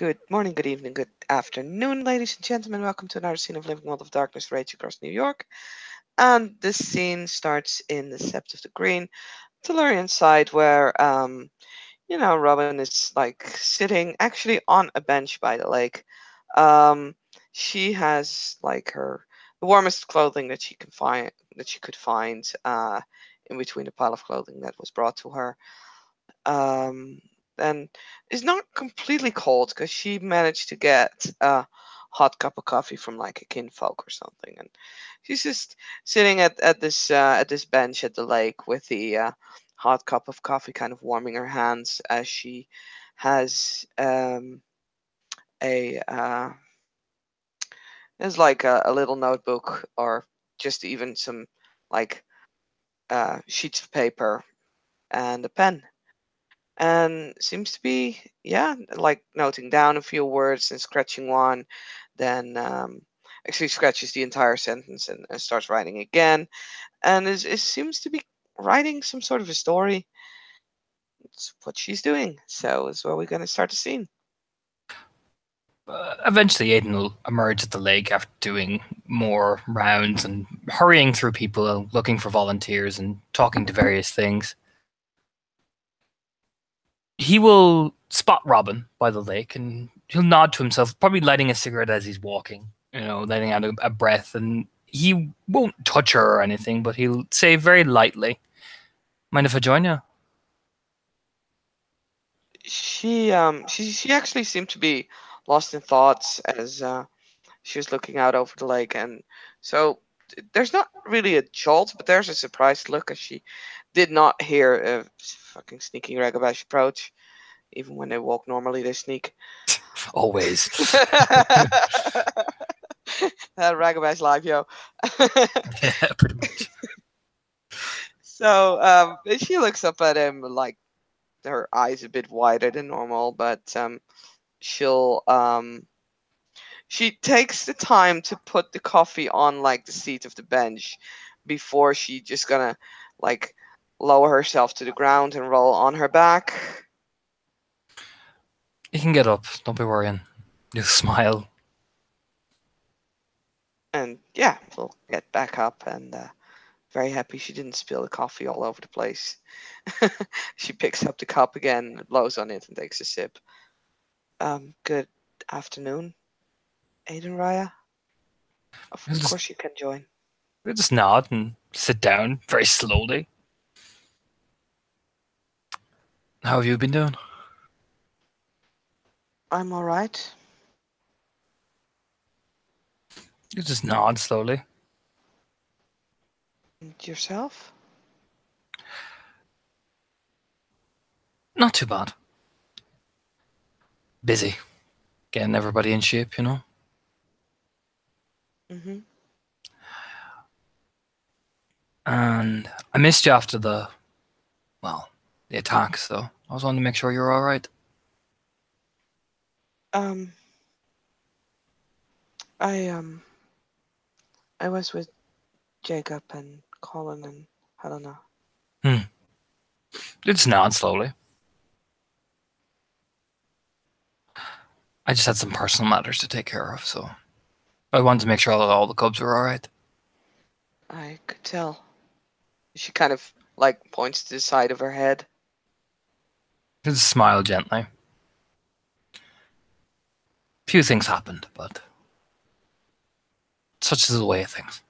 Good morning, good evening, good afternoon, ladies and gentlemen. Welcome to another scene of Living World of Darkness rage across New York. And this scene starts in the Sept of the Green, Tellurian side, where Robin is like sitting actually on a bench by the lake. Um, she has like her the warmest clothing that she could find in between the pile of clothing that was brought to her. Um, and it's not completely cold because she managed to get a hot cup of coffee from like a kinfolk or something, and she's just sitting at this bench at the lake with the hot cup of coffee, kind of warming her hands as she has a there's like a little notebook or just even some like sheets of paper and a pen, and seems to be, yeah, like noting down a few words and scratching one, then actually scratches the entire sentence and starts writing again, and it seems to be writing some sort of a story. It's what she's doing, so is where we're going to start the scene. Eventually, Aiden will emerge at the lake after doing more rounds and hurrying through people, looking for volunteers and talking to various things. He will spot Robin by the lake and he'll nod to himself, probably lighting a cigarette as he's walking, letting out a breath. And he won't touch her or anything, but he'll say very lightly, "Mind if I join you?" She actually seemed to be lost in thoughts as she was looking out over the lake, and so there's not really a jolt, but there's a surprised look as she did not hear a fucking sneaking Ragabash approach. Even when they walk normally, they sneak. Always. Ragabash live, yo. Yeah, pretty much. So she looks up at him, like her eyes a bit wider than normal, but she'll she takes the time to put the coffee on like the seat of the bench before she just gonna like lower herself to the ground and roll on her back. You can get up, don't be worrying. Just smile. And yeah, we'll get back up, and very happy she didn't spill the coffee all over the place. She picks up the cup again, blows on it, and takes a sip. Good afternoon, Aiden Raya. Of He'll just, course you can join. he'll just nod and sit down very slowly. How have you been doing? I'm all right. You just nod slowly. And yourself? Not too bad. Busy. Getting everybody in shape, Mm-hmm. And I missed you after the attack, so I was wanting to make sure you were alright. Um, I I was with Jacob and Colin and Helena. You just nod slowly. I just had some personal matters to take care of, so I wanted to make sure that all the cubs were alright. I could tell. She kind of like points to the side of her head. Just smile gently. Few things happened, but such is the way of things.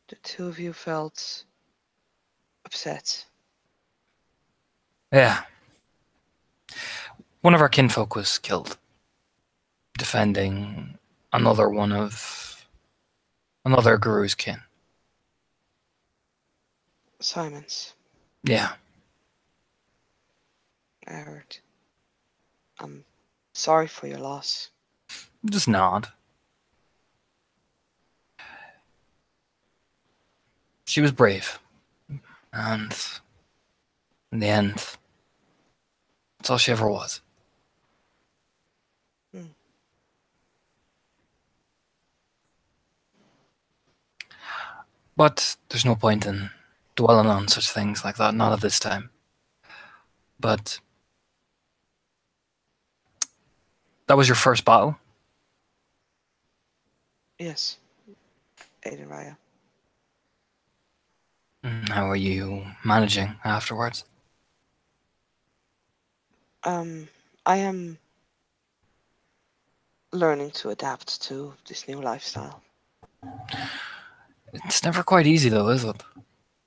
The two of you felt upset. Yeah. One of our kinfolk was killed, defending another guru's kin. Simons, Yeah. I heard. I'm sorry for your loss. Just nod. She was brave. And in the end, that's all she ever was. Hmm. But there's no point in dwelling on such things like that, not at this time. But That was your first battle? Yes, Aiden Raya. How are you managing afterwards? Um, I am learning to adapt to this new lifestyle. It's never quite easy though, is it?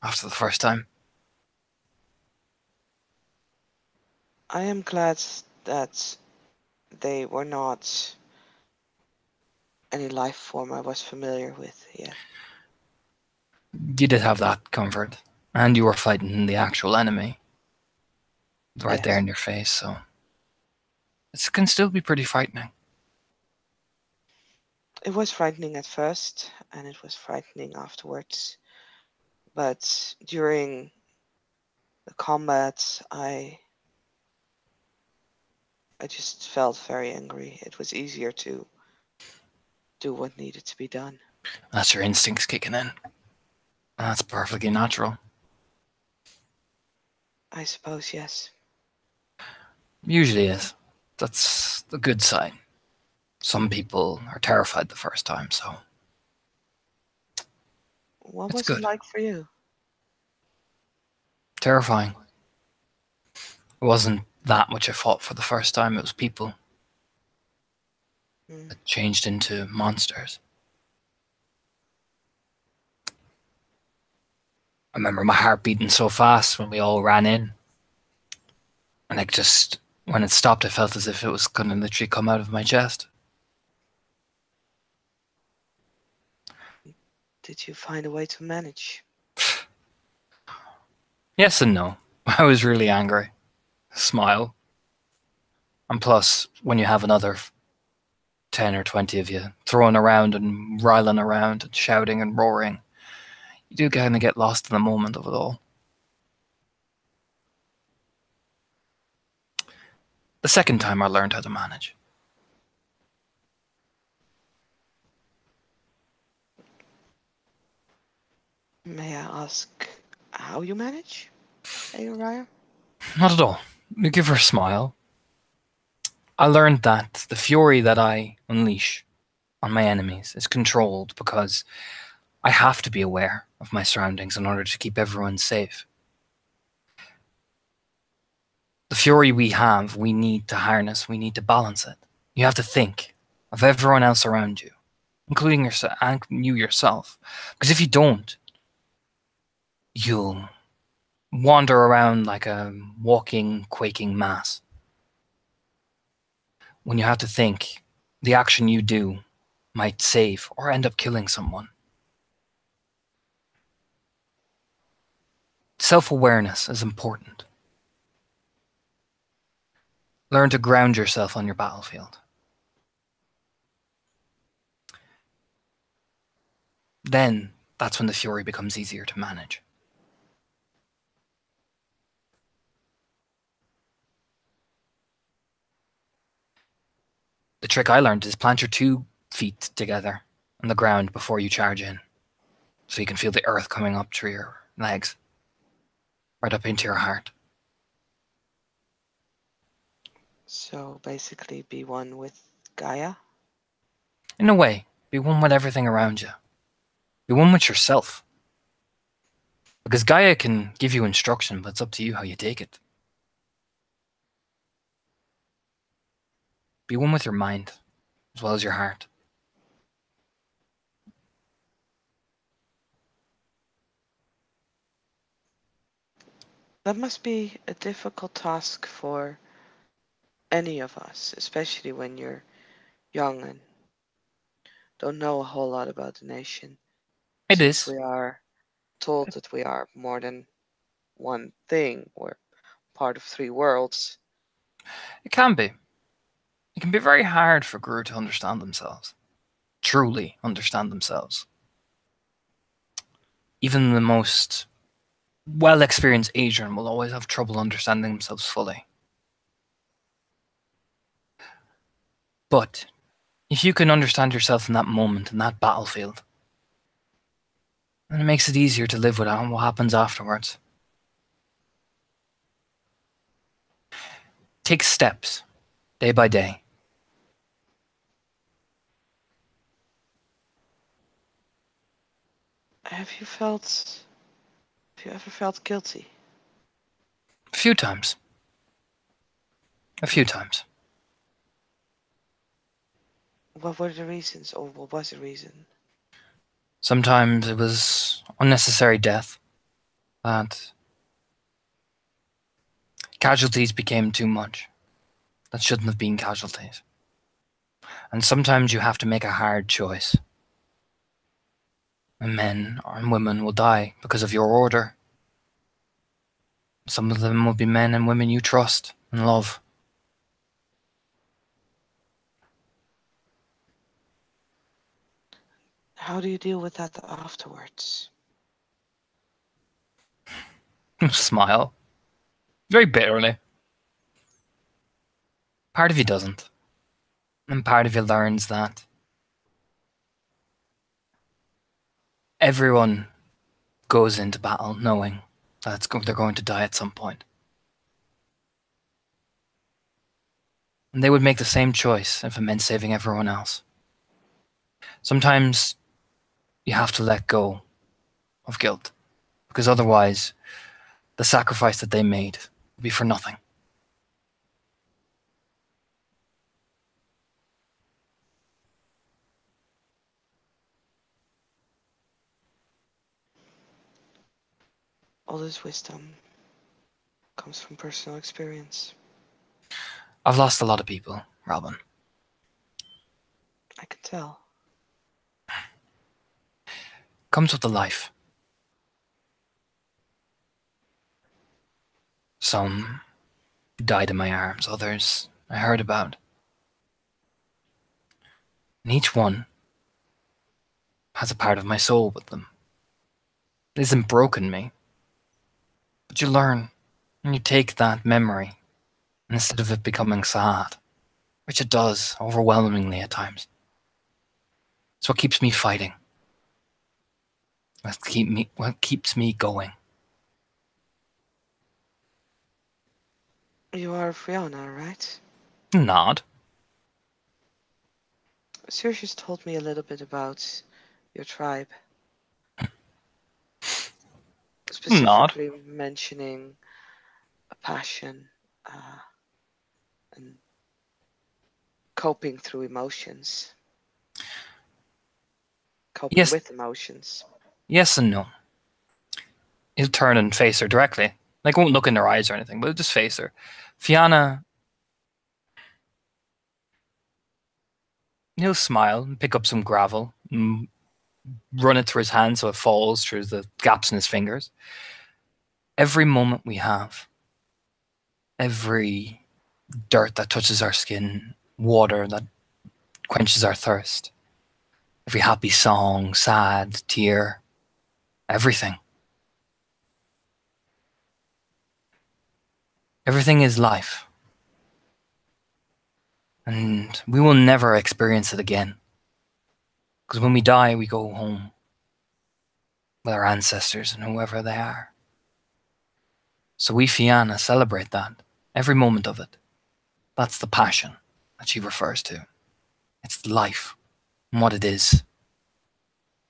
After the first time. I am glad that they were not any life form I was familiar with yet. You did have that comfort. And you were fighting the actual enemy right there Yes, in your face, so it can still be pretty frightening. it was frightening at first, and it was frightening afterwards. But during the combat, I just felt very angry. It was easier to do what needed to be done. That's your instincts kicking in. That's perfectly natural. I suppose, yes. Usually is. That's the good sign. Some people are terrified the first time, so What it's was it good. like for you? Terrifying. It wasn't that much I fought for the first time, it was people Hmm. that changed into monsters. I remember my heart beating so fast when we all ran in. And when it stopped, I felt as if it was going to literally come out of my chest. Did you find a way to manage? Yes and no. I was really angry. Smile. And plus, when you have another 10 or 20 of you throwing around and riling around and shouting and roaring, you do kind of get lost in the moment of it all. The second time I learned how to manage. May I ask how you manage, Uriah? Not at all. You give her a smile. I learned that the fury that I unleash on my enemies is controlled because I have to be aware of my surroundings in order to keep everyone safe. The fury we have, we need to harness, we need to balance it. You have to think of everyone else around you, including yourself and you yourself. Because if you don't, you'll wander around like a walking, quaking mass. When you have to think, the action you do might save or end up killing someone. Self awareness is important. Learn to ground yourself on your battlefield. Then that's when the fury becomes easier to manage. The trick I learned is plant your 2 feet together on the ground before you charge in, so you can feel the earth coming up through your legs, right up into your heart. So basically, be one with Gaia. In a way, be one with everything around you. Be one with yourself. Because Gaia can give you instruction, but it's up to you how you take it. Be one with your mind, as well as your heart. That must be a difficult task for any of us, especially when you're young and don't know a whole lot about the nation, It since is. we are told that we are more than one thing. We're part of 3 worlds. It can be. It can be very hard for Guru to understand themselves. Truly understand themselves. Even the most well experienced Asian will always have trouble understanding themselves fully. But if you can understand yourself in that moment, in that battlefield, then it makes it easier to live with what happens afterwards. Take steps, day by day. Have you felt? Have you ever felt guilty? A few times. A few times. What were the reasons, or what was the reason? Sometimes it was unnecessary death. That casualties became too much. That shouldn't have been casualties. And sometimes you have to make a hard choice. And men and women will die because of your order. Some of them will be men and women you trust and love. How do you deal with that afterwards? Smile. Very bitterly. Part of you doesn't. And part of you learns that everyone goes into battle knowing that they're going to die at some point. And they would make the same choice if it meant saving everyone else. Sometimes you have to let go of guilt, because otherwise, the sacrifice that they made would be for nothing. All this wisdom comes from personal experience. I've lost a lot of people, Robin. I can tell. Comes with the life. Some died in my arms, others I heard about. And each one has a part of my soul with them. It isn't broken me, but you learn and you take that memory, and instead of it becoming sad, which it does overwhelmingly at times, it's what keeps me fighting. What keeps me going. You are Fiona, right? Nod. Sergius told me a little bit about your tribe, Nod. specifically mentioning a passion and coping through emotions, coping Yes, with emotions. yes and no. He'll turn and face her directly. Like, won't look in her eyes or anything, but he'll just face her. Fiona, he'll smile and pick up some gravel and run it through his hand so it falls through the gaps in his fingers. Every moment we have, every dirt that touches our skin, water that quenches our thirst, every happy song, sad, tear, everything. Everything is life. And we will never experience it again. Because when we die, we go home with our ancestors and whoever they are. So we Fianna celebrate that, every moment of it. That's the passion that she refers to. It's life and what it is.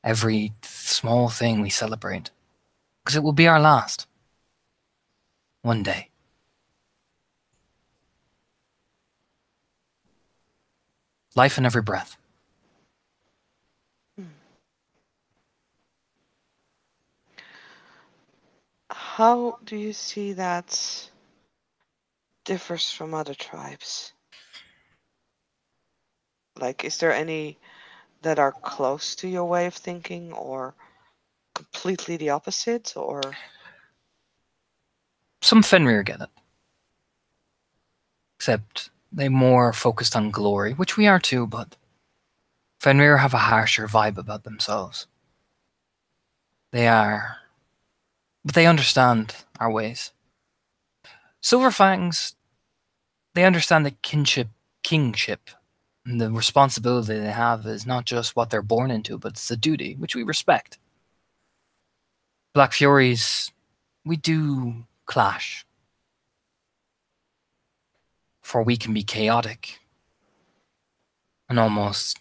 Every small thing we celebrate. Because it will be our last. One day. Life in every breath. Hmm. How do you see that differs from other tribes? Like, is there any that are close to your way of thinking or completely the opposite? Or Some Fenrir get it. Except they more focused on glory, which we are too, but Fenrir have a harsher vibe about themselves. They are, but they understand our ways. Silverfangs, they understand that kingship, and the responsibility they have is not just what they're born into, but it's a duty, which we respect. Black Furies, we do clash, for we can be chaotic, and almost,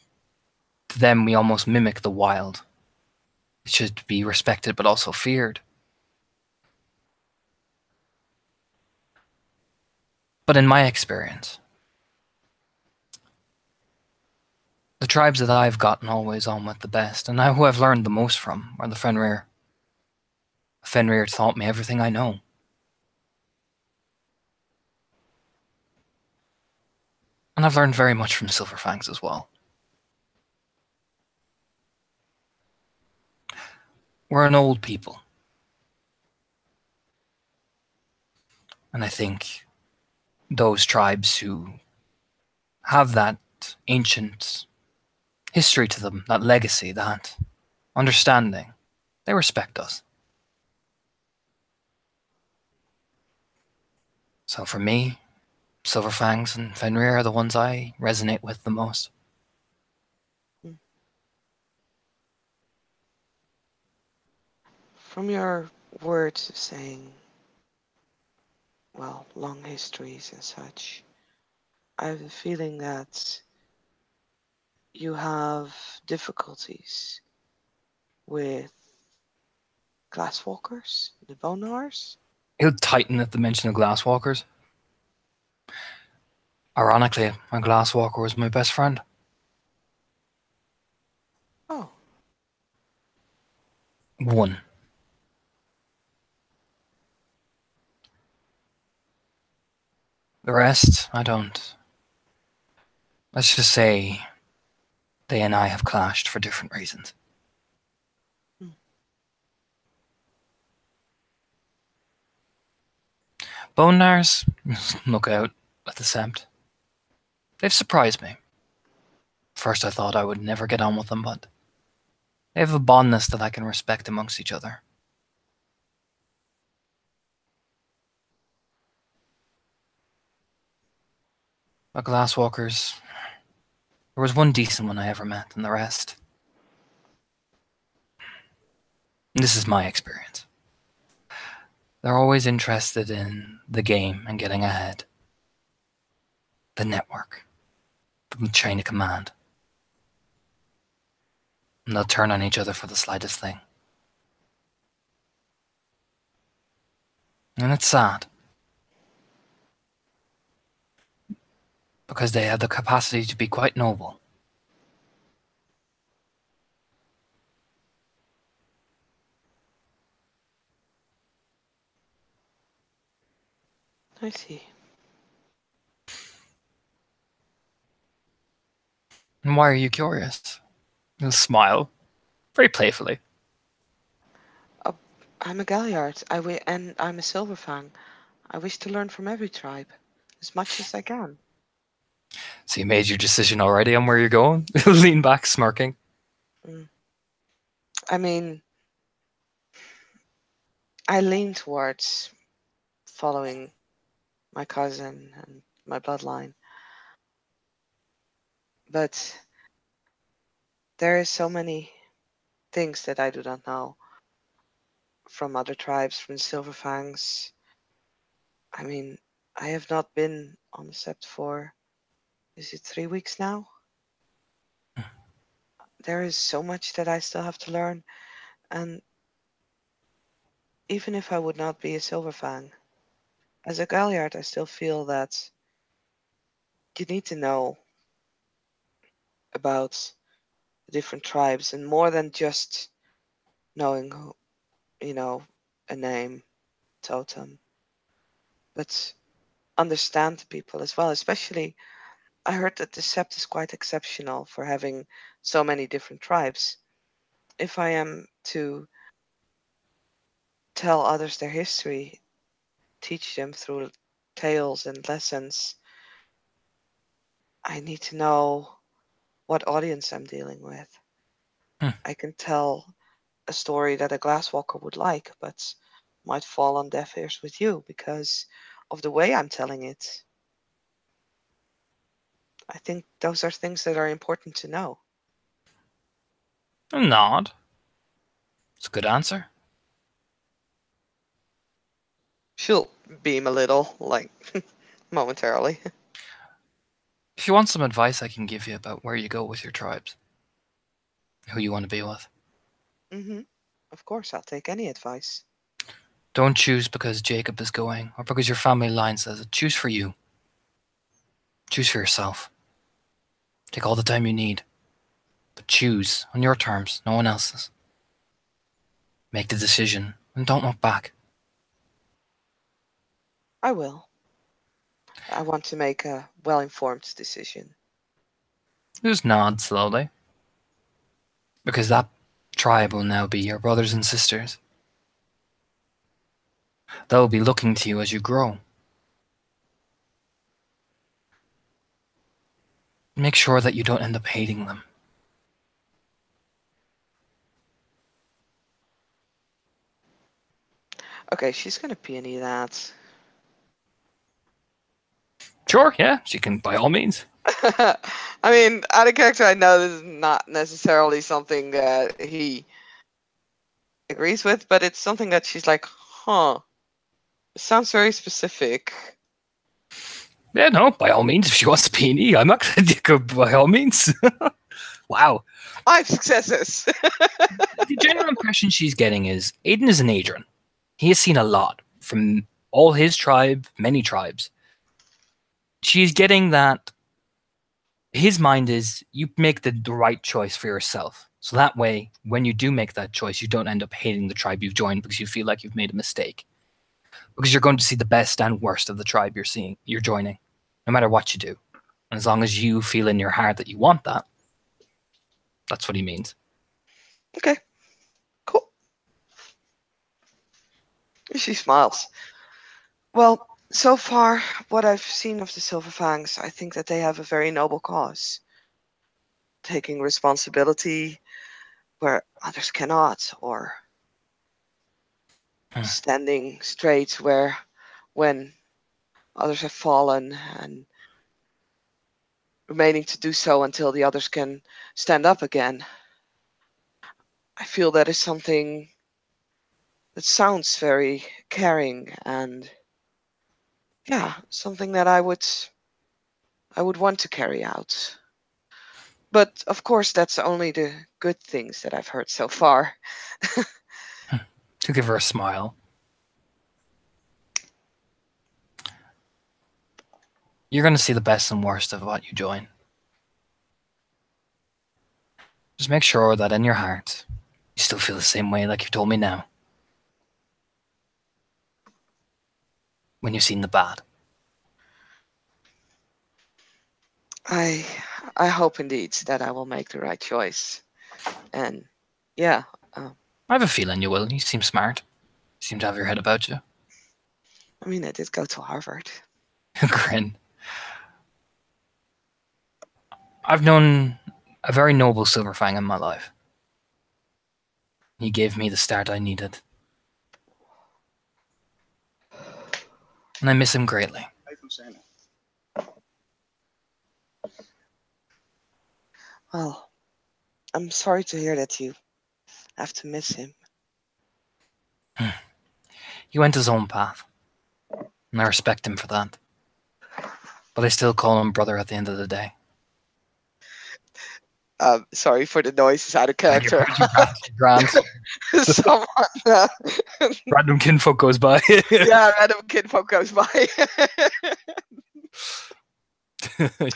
to them, we almost mimic the wild. It should be respected but also feared. But in my experience, the tribes that I've gotten always on with the best, and who I've learned the most from, are the Fenrir. Fenrir taught me everything I know. And I've learned very much from Silverfangs as well. We're an old people, and I think those tribes who have that ancient history to them, that legacy, that understanding, they respect us. So for me, Silverfangs and Fenrir are the ones I resonate with the most. Mm. From your words saying, well, long histories and such, I have a feeling that you have difficulties with glasswalkers, the bonars. He'll tighten at the mention of glasswalkers. Ironically, my glasswalker was my best friend. Oh, One. The rest, I don't. Let's just say they and I have clashed for different reasons. mm, Bone Nars, look out at the Sept. They've surprised me. First, I thought I would never get on with them, but they have a bondness that I can respect amongst each other. But Glasswalkers, there was one decent one I ever met, and the rest. And this is my experience. They're always interested in the game and getting ahead. The network, the chain of command. And they'll turn on each other for the slightest thing. And it's sad, because they have the capacity to be quite noble. I see. And why are you curious? He'll smile, very playfully. Uh, I'm a Galliard, and I'm a Silverfang. I wish to learn from every tribe, as much as I can. So you made your decision already on where you're going? Lean back, smirking. Mm. I mean, I lean towards following my cousin and my bloodline, but there is so many things that I do not know from other tribes, from Silverfangs. I mean, I have not been on the Sept for, is it 3 weeks now? There is so much that I still have to learn, and even if I would not be a Silverfang, as a Galliard, I still feel that you need to know about the different tribes, and more than just knowing who, you know, a name, totem, but understand the people as well. Especially, I heard that the Sept is quite exceptional for having so many different tribes. If I am to tell others their history, teach them through tales and lessons, I need to know what audience I'm dealing with. Hmm. I can tell a story that a glasswalker would like, but might fall on deaf ears with you because of the way I'm telling it. I think those are things that are important to know. A nod. It's a good answer. She'll beam a little, like momentarily. If you want some advice, I can give you about where you go with your tribes, who you want to be with. Hmm. Of course, I'll take any advice. Don't choose because Jacob is going or because your family line says it. Choose for you. Choose for yourself. Take all the time you need. But choose on your terms, no one else's. Make the decision and don't look back. I will. I want to make a well-informed decision. Just nod slowly. Because that tribe will now be your brothers and sisters. They'll be looking to you as you grow. Make sure that you don't end up hating them. Okay, she's gonna peony that. Sure, yeah, she can by all means. I mean, out of character, I know this is not necessarily something that he agrees with, but it's something that she's like, huh. It sounds very specific. Yeah, no, by all means, if she wants to peony, I'm not going to go by all means. Wow. 5 successes. The general impression she's getting is Aiden is an Adrian. He has seen a lot from all his tribe, many tribes. She's getting that his mind is you make the right choice for yourself. So that way, when you do make that choice, you don't end up hating the tribe you've joined because you feel like you've made a mistake. Because you're going to see the best and worst of the tribe you're joining, no matter what you do. And as long as you feel in your heart that you want that, that's what he means. Okay, cool. She smiles. Well, so far, what I've seen of the Silver Fangs, I think that they have a very noble cause. Taking responsibility where others cannot, or standing straight where when others have fallen and remaining to do so until the others can stand up again. I feel that is something that sounds very caring and yeah, something that I would want to carry out. But of course that's only the good things that I've heard so far. To give her a smile. You're going to see the best and worst of what you join. Just make sure that in your heart, you still feel the same way like you told me now. When you've seen the bad. I I hope indeed that I will make the right choice. And yeah, I have a feeling you will. You seem smart. You seem to have your head about you. I mean I did go to Harvard. Grin. I've known a very noble Silverfang in my life. He gave me the start I needed. And I miss him greatly. Well, I'm sorry to hear that you have to miss him. He went his own path. And I respect him for that. But I still call him brother at the end of the day. Sorry for the noises out of You're character. grand. Someone, Random kinfolk goes by. yeah, random kinfolk goes by.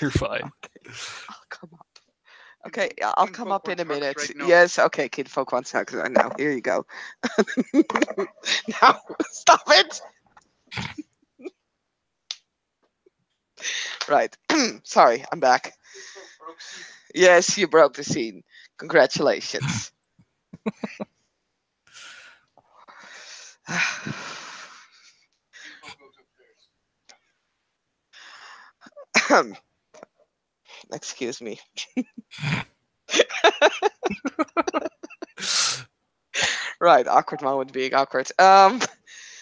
You're fine. I'll come up. Okay, yeah, I'll come up in a minute. Yes, okay, kinfolk wants hugs right now. Here you go. Now, stop it. Right. Sorry, I'm back. Yes, you broke the scene. Congratulations. Excuse me. Right, awkward moment being awkward.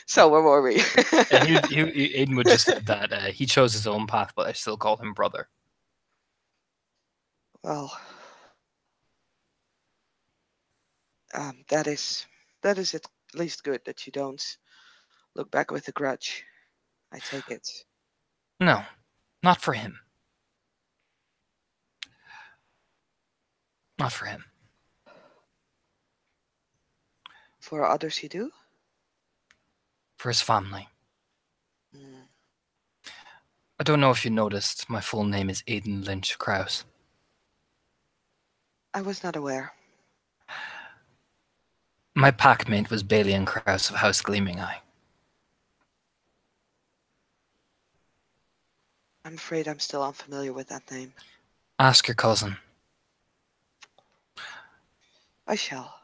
So where were we? Aiden would just said that he chose his own path, but I still call him brother. Well, that is at least good that you don't look back with a grudge. I take it. No, not for him. Not for him. For others, he do? For his family. Mm, I don't know if you noticed, my full name is Aidan Lynch Krause. I was not aware. My packmate was Balian Krause of House Gleaming Eye. I'm afraid I'm still unfamiliar with that name. Ask your cousin. I shall.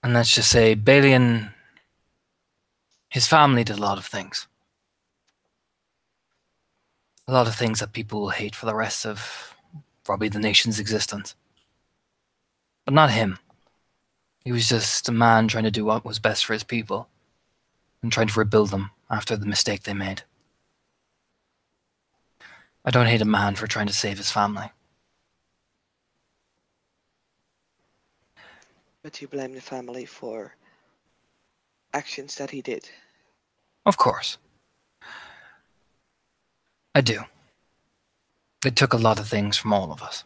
And let's just say Balian, his family did a lot of things. A lot of things that people will hate for the rest of probably the nation's existence. But not him. He was just a man trying to do what was best for his people and trying to rebuild them after the mistake they made. I don't hate a man for trying to save his family. But you blame the family for actions that he did. Of course. I do. They took a lot of things from all of us.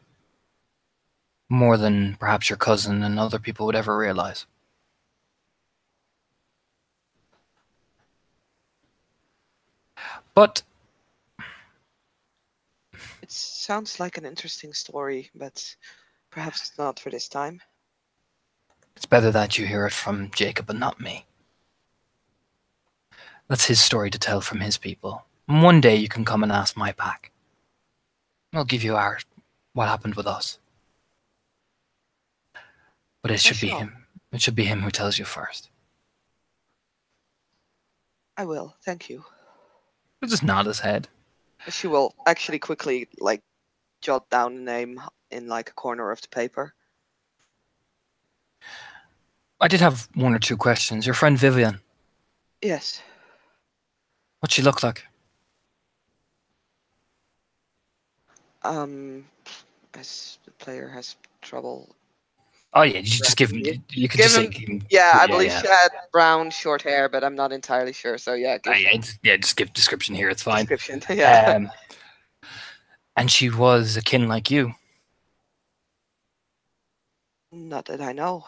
More than perhaps your cousin and other people would ever realize. But It sounds like an interesting story, but perhaps it's not for this time. it's better that you hear it from Jacob and not me. That's his story to tell from his people. And one day you can come and ask my pack. I'll give you what happened with us. But it I should be shall. him. It should be him who tells you first. I will. Thank you. He'll just nod his head. She will actually quickly, jot down the name in, a corner of the paper. I did have one or two questions. Your friend Vivian, Yes. what'd she look like? Um, as the player has trouble Oh yeah, you just give him. grabbing it. You could Give just say, him. Yeah, I yeah, believe yeah. she had brown, short hair, but I'm not entirely sure. So yeah, give Yeah, just give description here. It's fine. description. Yeah. Um, and she was akin like you, Not that I know.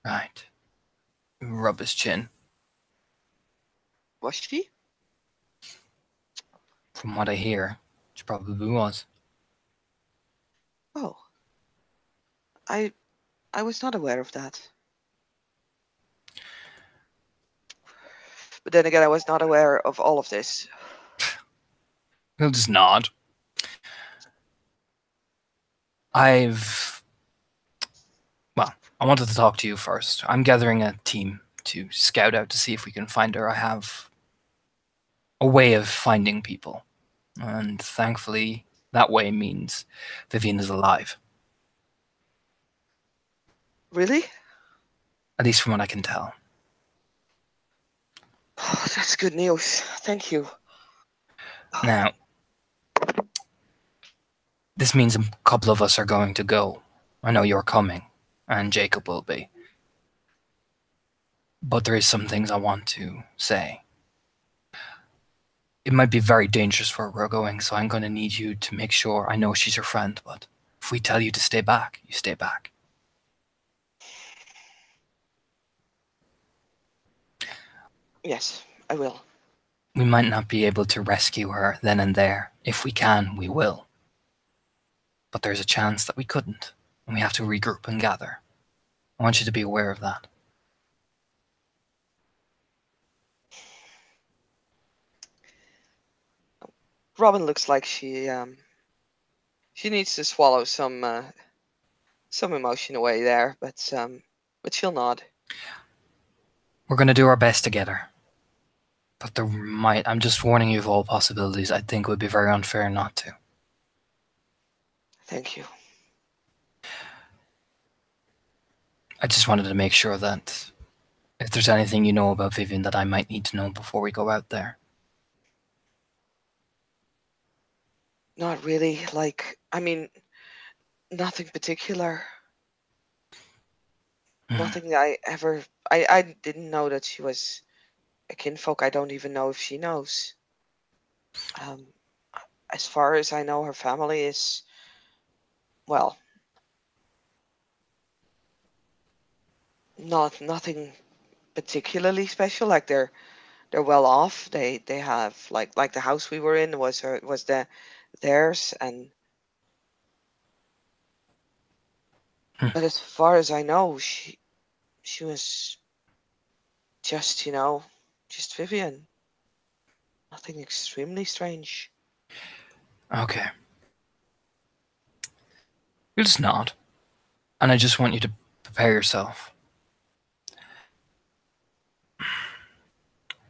right? Rub his chin. Was she? From what I hear, she probably was. Oh, I I was not aware of that. But then again, I was not aware of all of this. He'll just nod. I've well, I wanted to talk to you first. I'm gathering a team to scout out to see if we can find her. I have a way of finding people, and thankfully, that way means Vivian is alive. Really? At least from what I can tell. Oh, that's good news. Thank you. Now, this means a couple of us are going to go. I know you're coming, and Jacob will be. But there is some things I want to say. It might be very dangerous where we're going, so I'm going to need you to make sure. I know she's your friend, but if we tell you to stay back, you stay back. Yes, I will. We might not be able to rescue her then and there. If we can, we will. But there's a chance that we couldn't, and we have to regroup and gather. I want you to be aware of that. Robin looks like she needs to swallow some emotion away there, but she'll nod. We're going to do our best to get her. But I'm just warning you of all possibilities. I think it would be very unfair not to. Thank you. I just wanted to make sure that if there's anything you know about Vivian that I might need to know before we go out there. Not really. I mean, nothing particular. Nothing I ever. I didn't know that she was a kinfolk. I don't even know if she knows. Um, as far as I know, her family is, well, nothing particularly special. Like they're well off. They have like the house we were in was theirs, and Hmm. but as far as I know, she was just just Vivian. Nothing extremely strange. Okay. You'll just nod. And I just want you to prepare yourself.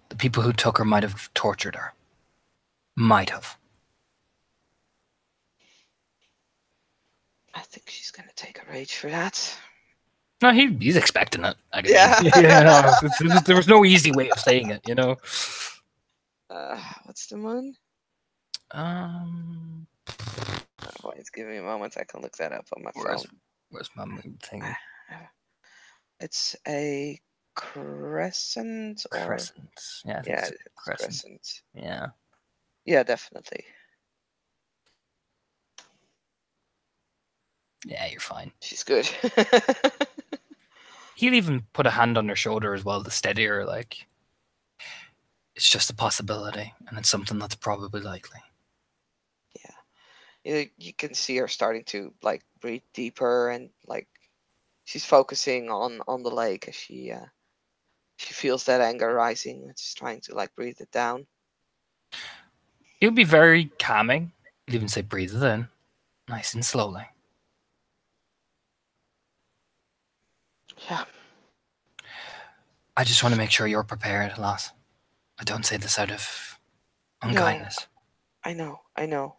The people who took her might have tortured her. Might have. I think she's gonna take a rage for that. No, he's expecting it. I mean, Yeah. there was no easy way of saying it, you know. What's the moon? Um, Oh, boy, it's giving me a moment. I can look that up on my where's phone. where's my mood thingy? Uh, It's a crescent or Crescent. Yeah, I think yeah, it's a it's crescent. crescent. Yeah. Yeah, definitely. Yeah, you're fine. She's good. He'll even put a hand on her shoulder as well to steady her, like it's just a possibility, and it's something that's probably likely. Yeah. You can see her starting to like breathe deeper and like she's focusing on the lake as she feels that anger rising and she's trying to like breathe it down. He'll be very calming. He'll even say, breathe it in, nice and slowly. Yeah. I just want to make sure you're prepared, lass. I don't say this out of No, unkindness. I know.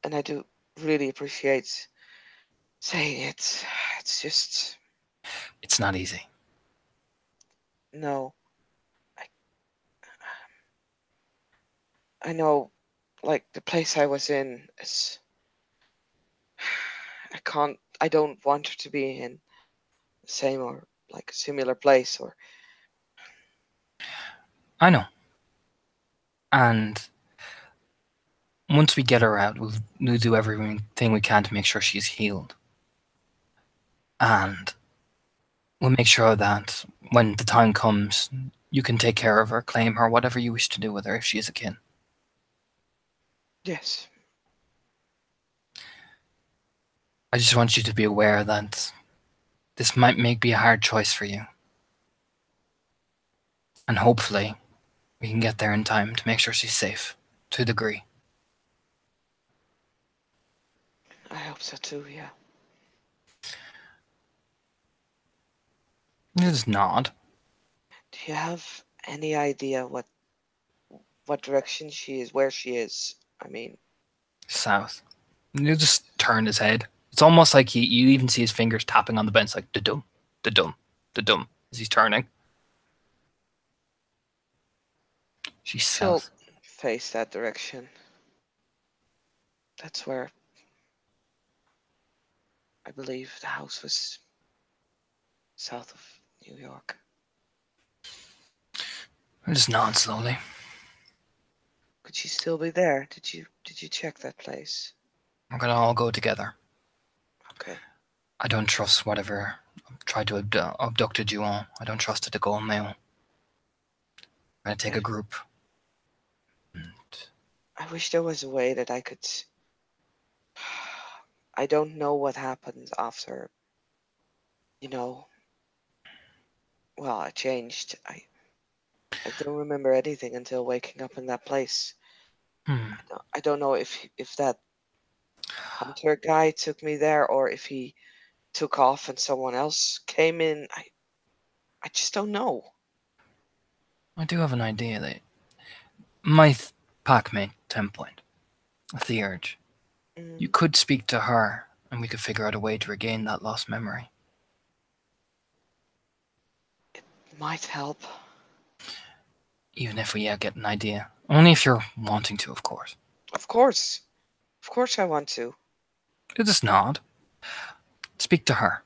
And I do really appreciate saying it. It's just It's not easy. no. I I know like the place I was in is I don't want her to be in the same or like a similar place or I know. And once we get her out, we'll do everything we can to make sure she's healed. And we'll make sure that when the time comes, you can take care of her, claim her, whatever you wish to do with her if she is a kin. yes. I just want you to be aware that this might be a hard choice for you. And hopefully, we can get there in time to make sure she's safe, to a degree. I hope so too, yeah. You just nod. Do you have any idea what direction she is, where she is? I mean, South. You just turn his head. It's almost like you even see his fingers tapping on the bench, like da dum, da dum, da dum, as he's turning. She's she'll south. face that direction. That's where I believe the house was south of New York. I just nod slowly. Could she still be there? Did you check that place? We're gonna all go together. Okay. I don't trust whatever tried to abducted you all. I don't trust it to go on my own. I'm gonna take Yeah. a group. I wish there was a way that I could. I don't know what happened after. You know, well, I changed. I don't remember anything until waking up in that place. Hmm. I don't know if that hunter guy took me there or if he took off and someone else came in. I just don't know. I do have an idea that my packmate, 10 Point, the urge. You Mm, could speak to her, and we could figure out a way to regain that lost memory. might help. Even if we get an idea. Only if you're wanting to, of course. Of course. Of course I want to. You just nod. Speak to her.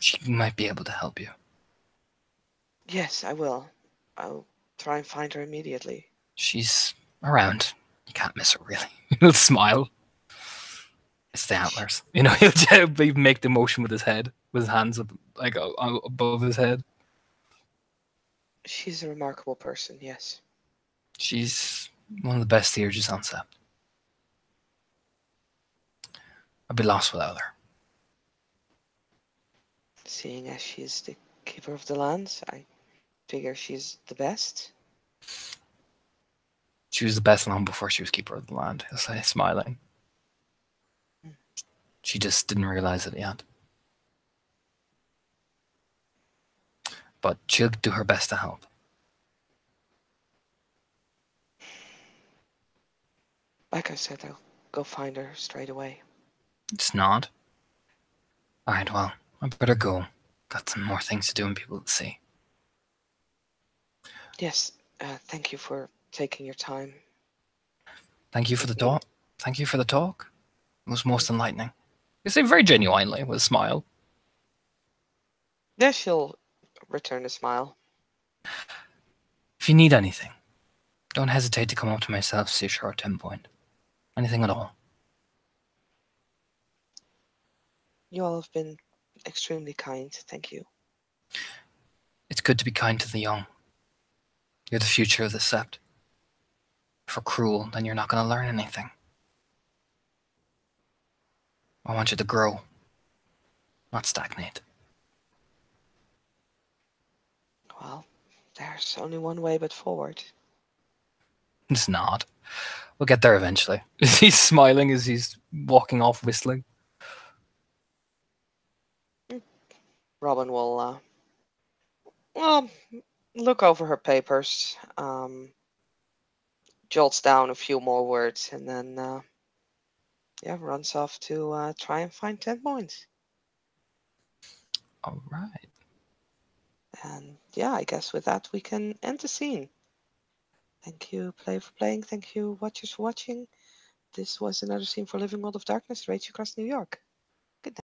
She might be able to help you. Yes, I will. I'll try and find her immediately. She's around. You can't miss her, really. He'll smile. It's the Sh- antlers. You know, he'll make the motion with his head. with his hands up, like above his head. She's a remarkable person, yes. She's one of the best theurges on set. I'd be lost without her. Seeing as she's the keeper of the lands, I figure she's the best. She was the best long before she was keeper of the land. He'll say, smiling. Hmm. She just didn't realize it yet. But she'll do her best to help. Like I said, I'll go find her straight away. It's not. Alright, well, I better go. Got some more things to do and people to see. Yes, thank you for taking your time Thank you for the with me. talk. Thank you for the talk. It was most Mm. enlightening. You say very genuinely with a smile. Yeah, she'll return the smile. If you need anything, don't hesitate to come up to myself, Sisha or 10 Point. Anything at all. You all have been extremely kind. Thank you. It's good to be kind to the young. You're the future of the sept. If we're cruel, then you're not going to learn anything. I want you to grow, not stagnate. Well, there's only one way but forward. It's not. We'll get there eventually. He's smiling as he's walking off whistling. Mm. Robin will, well, look over her papers, jots down a few more words, and then, yeah, runs off to try and find 10 points. All right. And yeah, I guess with that we can end the scene. Thank you, Play, for playing. Thank you, watchers, for watching. This was another scene for Living World of Darkness, Rage Across New York.